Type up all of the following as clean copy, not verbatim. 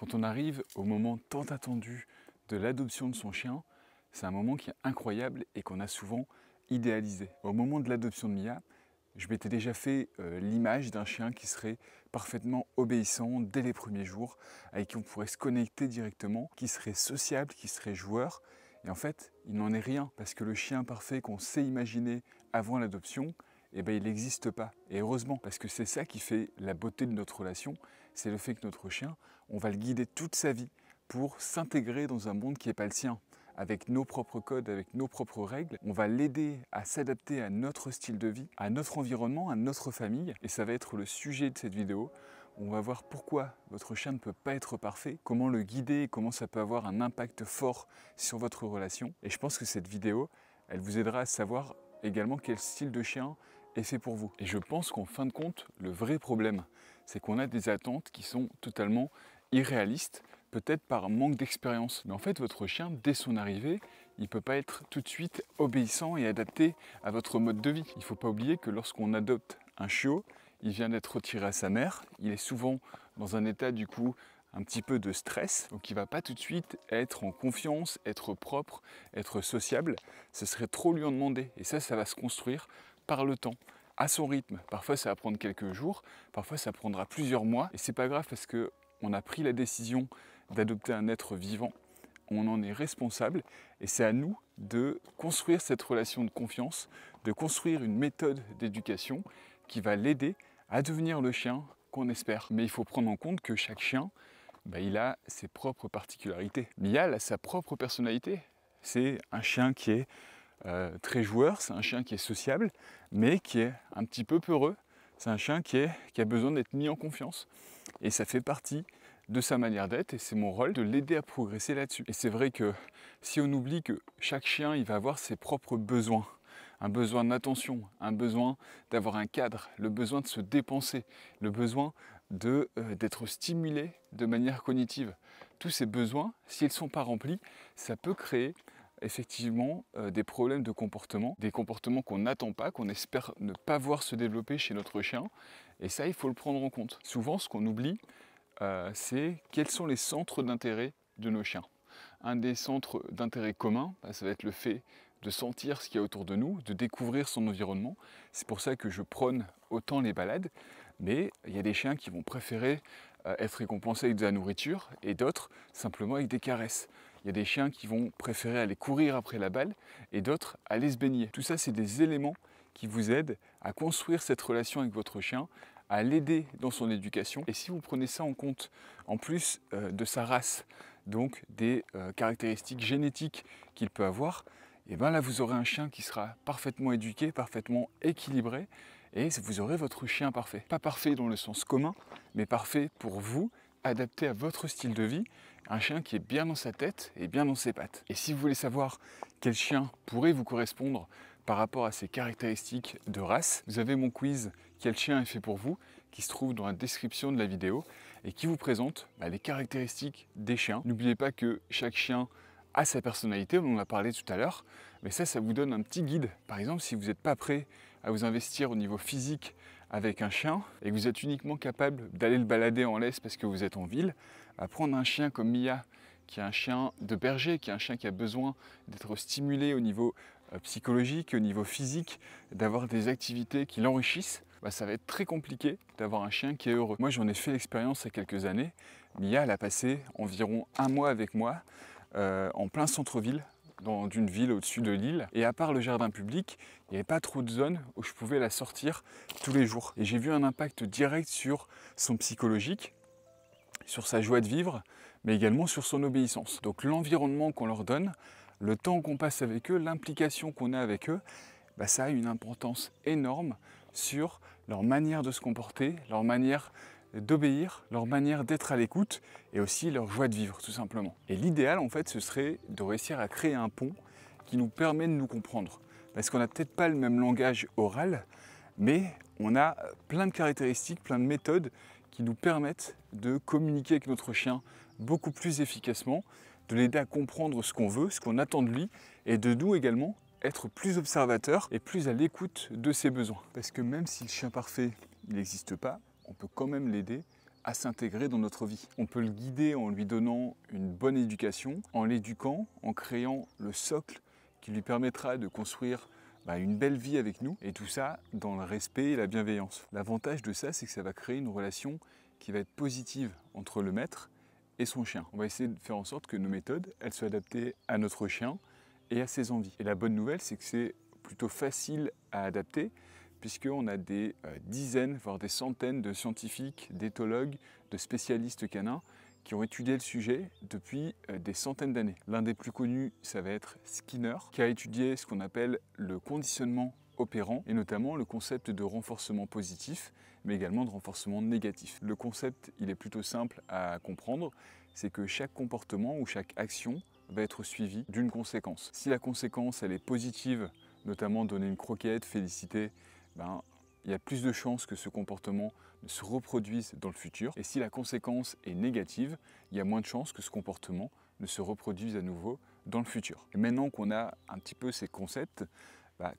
Quand on arrive au moment tant attendu de l'adoption de son chien, c'est un moment qui est incroyable et qu'on a souvent idéalisé. Au moment de l'adoption de Mia, je m'étais déjà fait l'image d'un chien qui serait parfaitement obéissant dès les premiers jours, avec qui on pourrait se connecter directement, qui serait sociable, qui serait joueur. Et en fait, il n'en est rien, parce que le chien parfait qu'on s'est imaginé avant l'adoption, eh ben, il n'existe pas. Et heureusement, parce que c'est ça qui fait la beauté de notre relation, c'est le fait que notre chien, on va le guider toute sa vie pour s'intégrer dans un monde qui n'est pas le sien, avec nos propres codes, avec nos propres règles. On va l'aider à s'adapter à notre style de vie, à notre environnement, à notre famille. Et ça va être le sujet de cette vidéo. On va voir pourquoi votre chien ne peut pas être parfait, comment le guider, comment ça peut avoir un impact fort sur votre relation. Et je pense que cette vidéo, elle vous aidera à savoir également quel style de chien est fait pour vous. Et je pense qu'en fin de compte, le vrai problème, c'est qu'on a des attentes qui sont totalement irréalistes, peut-être par manque d'expérience. Mais en fait, votre chien, dès son arrivée, il ne peut pas être tout de suite obéissant et adapté à votre mode de vie. Il ne faut pas oublier que lorsqu'on adopte un chiot, il vient d'être retiré à sa mère, il est souvent dans un état du coup un petit peu de stress, donc il ne va pas tout de suite être en confiance, être propre, être sociable. Ce serait trop lui en demander. Et ça va se construire par le temps, à son rythme. Parfois ça va prendre quelques jours, parfois ça prendra plusieurs mois. Et c'est pas grave parce qu'on a pris la décision d'adopter un être vivant. On en est responsable et c'est à nous de construire cette relation de confiance, de construire une méthode d'éducation qui va l'aider à devenir le chien qu'on espère. Mais il faut prendre en compte que chaque chien, il a ses propres particularités. Mia a sa propre personnalité. C'est un chien qui est très joueur, c'est un chien qui est sociable, mais qui est un petit peu peureux. C'est un chien qui a besoin d'être mis en confiance. Et ça fait partie de sa manière d'être et c'est mon rôle de l'aider à progresser là-dessus. Et c'est vrai que si on oublie que chaque chien, il va avoir ses propres besoins, un besoin d'attention, un besoin d'avoir un cadre, le besoin de se dépenser, le besoin d'être stimulé de manière cognitive. Tous ces besoins, s'ils ne sont pas remplis, ça peut créer effectivement des problèmes de comportement, des comportements qu'on n'attend pas, qu'on espère ne pas voir se développer chez notre chien. Et ça, il faut le prendre en compte. Souvent, ce qu'on oublie, c'est quels sont les centres d'intérêt de nos chiens. Un des centres d'intérêt communs, ça va être le fait de sentir ce qu'il y a autour de nous, de découvrir son environnement. C'est pour ça que je prône autant les balades, mais il y a des chiens qui vont préférer être récompensés avec de la nourriture et d'autres simplement avec des caresses. Il y a des chiens qui vont préférer aller courir après la balle et d'autres aller se baigner. Tout ça, c'est des éléments qui vous aident à construire cette relation avec votre chien, à l'aider dans son éducation. Et si vous prenez ça en compte, en plus de sa race, donc des caractéristiques génétiques qu'il peut avoir, et bien là vous aurez un chien qui sera parfaitement éduqué, parfaitement équilibré, et vous aurez votre chien parfait. Pas parfait dans le sens commun, mais parfait pour vous, adapté à votre style de vie, un chien qui est bien dans sa tête et bien dans ses pattes. Et si vous voulez savoir quel chien pourrait vous correspondre par rapport à ses caractéristiques de race, vous avez mon quiz Quel chien est fait pour vous, qui se trouve dans la description de la vidéo et qui vous présente les caractéristiques des chiens. N'oubliez pas que chaque chien a sa personnalité, on en a parlé tout à l'heure, mais ça vous donne un petit guide. Par exemple, si vous n'êtes pas prêt à vous investir au niveau physique avec un chien et que vous êtes uniquement capable d'aller le balader en laisse parce que vous êtes en ville, à prendre un chien comme Mia, qui est un chien de berger, qui est un chien qui a besoin d'être stimulé au niveau psychologique, au niveau physique, d'avoir des activités qui l'enrichissent, ça va être très compliqué d'avoir un chien qui est heureux. Moi, j'en ai fait l'expérience il y a quelques années. Mia, elle a passé environ un mois avec moi en plein centre-ville, dans une ville au-dessus de Lille. Et à part le jardin public, il n'y avait pas trop de zones où je pouvais la sortir tous les jours. Et j'ai vu un impact direct sur son psychologique, sur sa joie de vivre, mais également sur son obéissance. Donc l'environnement qu'on leur donne, le temps qu'on passe avec eux, l'implication qu'on a avec eux, ça a une importance énorme sur leur manière de se comporter, leur manière d'obéir, leur manière d'être à l'écoute et aussi leur joie de vivre tout simplement. Et l'idéal en fait ce serait de réussir à créer un pont qui nous permet de nous comprendre. Parce qu'on n'a peut-être pas le même langage oral, mais on a plein de caractéristiques, plein de méthodes qui nous permettent de communiquer avec notre chien beaucoup plus efficacement, de l'aider à comprendre ce qu'on veut, ce qu'on attend de lui et de nous également être plus observateur et plus à l'écoute de ses besoins. Parce que même si le chien parfait, il n'existe pas, on peut quand même l'aider à s'intégrer dans notre vie. On peut le guider en lui donnant une bonne éducation, en l'éduquant, en créant le socle qui lui permettra de construire une belle vie avec nous, et tout ça dans le respect et la bienveillance. L'avantage de ça, c'est que ça va créer une relation qui va être positive entre le maître et son chien. On va essayer de faire en sorte que nos méthodes, elles soient adaptées à notre chien et à ses envies. Et la bonne nouvelle, c'est que c'est plutôt facile à adapter, puisqu'on a des dizaines, voire des centaines de scientifiques, d'éthologues, de spécialistes canins qui ont étudié le sujet depuis des centaines d'années. L'un des plus connus, ça va être Skinner, qui a étudié ce qu'on appelle le conditionnement opérant, et notamment le concept de renforcement positif, mais également de renforcement négatif. Le concept, il est plutôt simple à comprendre, c'est que chaque comportement ou chaque action va être suivi d'une conséquence. Si la conséquence, elle est positive, notamment donner une croquette, féliciter, il y a plus de chances que ce comportement ne se reproduise dans le futur. Et si la conséquence est négative, il y a moins de chances que ce comportement ne se reproduise à nouveau dans le futur. Et maintenant qu'on a un petit peu ces concepts,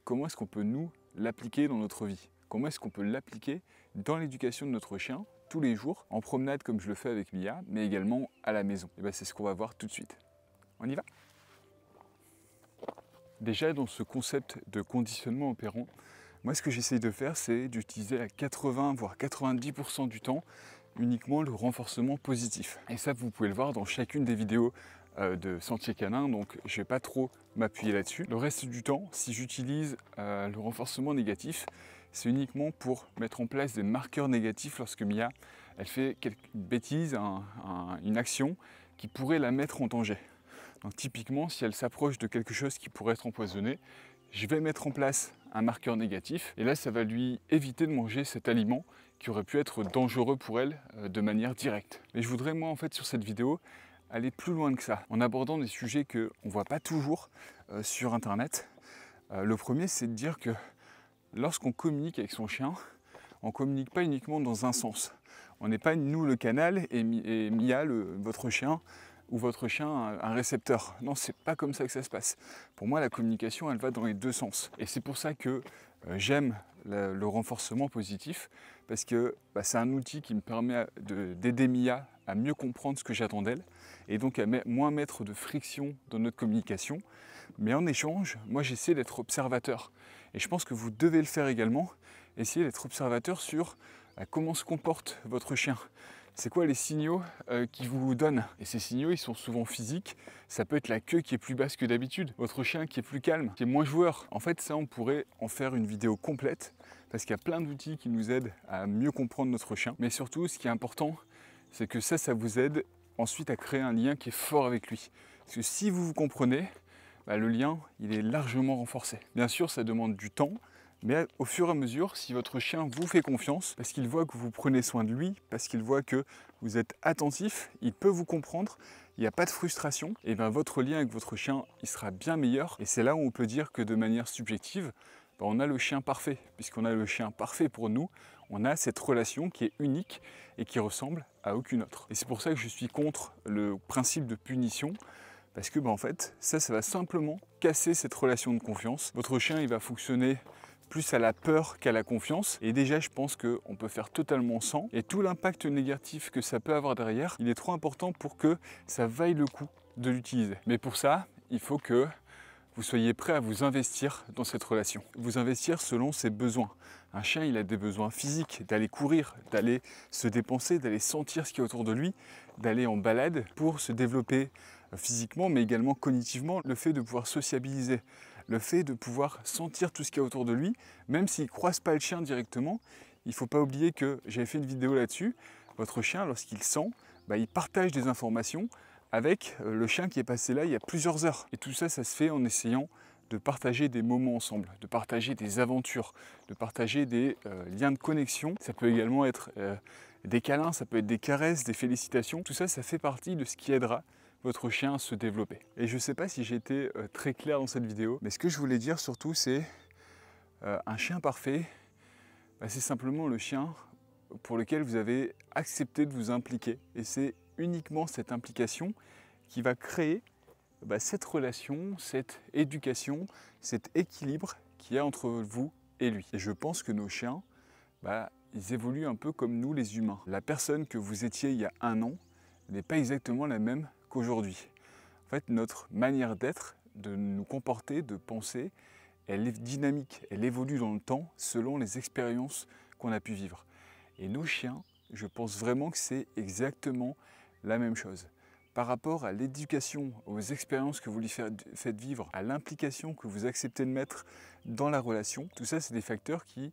comment est-ce qu'on peut nous l'appliquer dans notre vie? Comment est-ce qu'on peut l'appliquer dans l'éducation de notre chien tous les jours, en promenade comme je le fais avec Mia, mais également à la maison? Et c'est ce qu'on va voir tout de suite. On y va? Déjà dans ce concept de conditionnement opérant, moi, ce que j'essaye de faire, c'est d'utiliser à 80 voire 90% du temps uniquement le renforcement positif. Et ça, vous pouvez le voir dans chacune des vidéos de Sentier Canin, donc je ne vais pas trop m'appuyer là-dessus. Le reste du temps, si j'utilise le renforcement négatif, c'est uniquement pour mettre en place des marqueurs négatifs lorsque Mia, elle fait une bêtise, une action qui pourrait la mettre en danger. Donc typiquement, si elle s'approche de quelque chose qui pourrait être empoisonné, je vais mettre en place un marqueur négatif et là ça va lui éviter de manger cet aliment qui aurait pu être dangereux pour elle de manière directe. Mais je voudrais moi en fait sur cette vidéo aller plus loin que ça en abordant des sujets qu'on ne voit pas toujours sur internet. Le premier, c'est de dire que lorsqu'on communique avec son chien, on ne communique pas uniquement dans un sens. On n'est pas nous le canal et Mia, votre chien, ou votre chien un récepteur. Non, c'est pas comme ça que ça se passe. Pour moi, la communication, elle va dans les deux sens. Et c'est pour ça que j'aime le renforcement positif, parce que c'est un outil qui me permet d'aider Mia à mieux comprendre ce que j'attends d'elle, et donc à moins mettre de friction dans notre communication. Mais en échange, moi j'essaie d'être observateur. Et je pense que vous devez le faire également, essayer d'être observateur sur comment se comporte votre chien. C'est quoi les signaux qu'il vous donne? Et ces signaux, ils sont souvent physiques. Ça peut être la queue qui est plus basse que d'habitude, votre chien qui est plus calme, qui est moins joueur. En fait, ça, on pourrait en faire une vidéo complète, parce qu'il y a plein d'outils qui nous aident à mieux comprendre notre chien. Mais surtout, ce qui est important, c'est que ça vous aide ensuite à créer un lien qui est fort avec lui. Parce que si vous vous comprenez, le lien, il est largement renforcé. Bien sûr, ça demande du temps, mais au fur et à mesure, si votre chien vous fait confiance, parce qu'il voit que vous prenez soin de lui, parce qu'il voit que vous êtes attentif, il peut vous comprendre, il n'y a pas de frustration, et bien votre lien avec votre chien, il sera bien meilleur. Et c'est là où on peut dire que de manière subjective, on a le chien parfait. Puisqu'on a le chien parfait pour nous, on a cette relation qui est unique et qui ressemble à aucune autre. Et c'est pour ça que je suis contre le principe de punition, parce que en fait, ça va simplement casser cette relation de confiance. Votre chien, il va fonctionner plus à la peur qu'à la confiance. Et déjà, je pense qu'on peut faire totalement sans. Et tout l'impact négatif que ça peut avoir derrière, il est trop important pour que ça vaille le coup de l'utiliser. Mais pour ça, il faut que vous soyez prêt à vous investir dans cette relation. Vous investir selon ses besoins. Un chien, il a des besoins physiques, d'aller courir, d'aller se dépenser, d'aller sentir ce qui est autour de lui, d'aller en balade pour se développer physiquement, mais également cognitivement. Le fait de pouvoir sociabiliser, le fait de pouvoir sentir tout ce qu'il y a autour de lui, même s'il ne croise pas le chien directement, il ne faut pas oublier que j'avais fait une vidéo là-dessus. Votre chien, lorsqu'il sent, il partage des informations avec le chien qui est passé là il y a plusieurs heures. Et tout ça, ça se fait en essayant de partager des moments ensemble, de partager des aventures, de partager des liens de connexion. Ça peut également être des câlins, ça peut être des caresses, des félicitations. Tout ça, ça fait partie de ce qui aidera votre chien à se développer. Et je ne sais pas si j'ai été très clair dans cette vidéo, mais ce que je voulais dire surtout, c'est un chien parfait, c'est simplement le chien pour lequel vous avez accepté de vous impliquer. Et c'est uniquement cette implication qui va créer cette relation, cette éducation, cet équilibre qu'il y a entre vous et lui. Et je pense que nos chiens, ils évoluent un peu comme nous les humains. La personne que vous étiez il y a un an n'est pas exactement la même qu'aujourd'hui. En fait, notre manière d'être, de nous comporter, de penser, elle est dynamique, elle évolue dans le temps selon les expériences qu'on a pu vivre. Et nos chiens, je pense vraiment que c'est exactement la même chose. Par rapport à l'éducation, aux expériences que vous lui faites vivre, à l'implication que vous acceptez de mettre dans la relation, tout ça, c'est des facteurs qui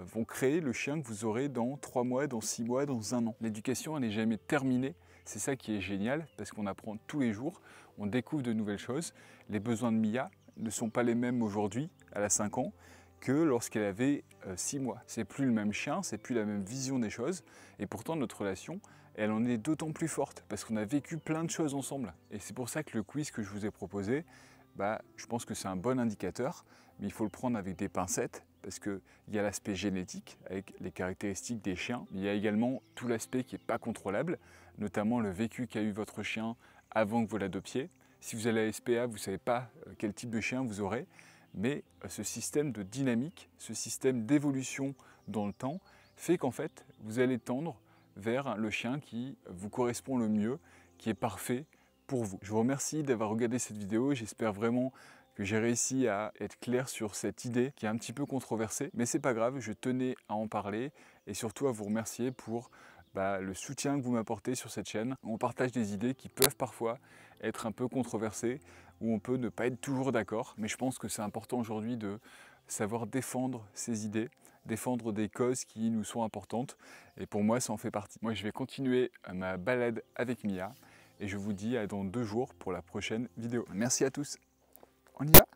vont créer le chien que vous aurez dans 3 mois, dans 6 mois, dans 1 an. L'éducation, elle n'est jamais terminée. C'est ça qui est génial, parce qu'on apprend tous les jours, on découvre de nouvelles choses. Les besoins de Mia ne sont pas les mêmes aujourd'hui, elle a 5 ans, que lorsqu'elle avait 6 mois. C'est plus le même chien, c'est plus la même vision des choses, et pourtant notre relation, elle en est d'autant plus forte, parce qu'on a vécu plein de choses ensemble. Et c'est pour ça que le quiz que je vous ai proposé, je pense que c'est un bon indicateur, mais il faut le prendre avec des pincettes, parce qu'il y a l'aspect génétique, avec les caractéristiques des chiens, mais il y a également tout l'aspect qui n'est pas contrôlable, notamment le vécu qu'a eu votre chien avant que vous l'adoptiez. Si vous allez à la SPA, vous ne savez pas quel type de chien vous aurez, mais ce système de dynamique, ce système d'évolution dans le temps, fait qu'en fait, vous allez tendre vers le chien qui vous correspond le mieux, qui est parfait pour vous. Je vous remercie d'avoir regardé cette vidéo, j'espère vraiment que j'ai réussi à être clair sur cette idée qui est un petit peu controversée, mais c'est pas grave, je tenais à en parler et surtout à vous remercier pour le soutien que vous m'apportez sur cette chaîne. On partage des idées qui peuvent parfois être un peu controversées, où on peut ne pas être toujours d'accord, mais je pense que c'est important aujourd'hui de savoir défendre ses idées, défendre des causes qui nous sont importantes, et pour moi ça en fait partie. Moi je vais continuer ma balade avec Mia, et je vous dis à dans 2 jours pour la prochaine vidéo. Merci à tous, on y va ?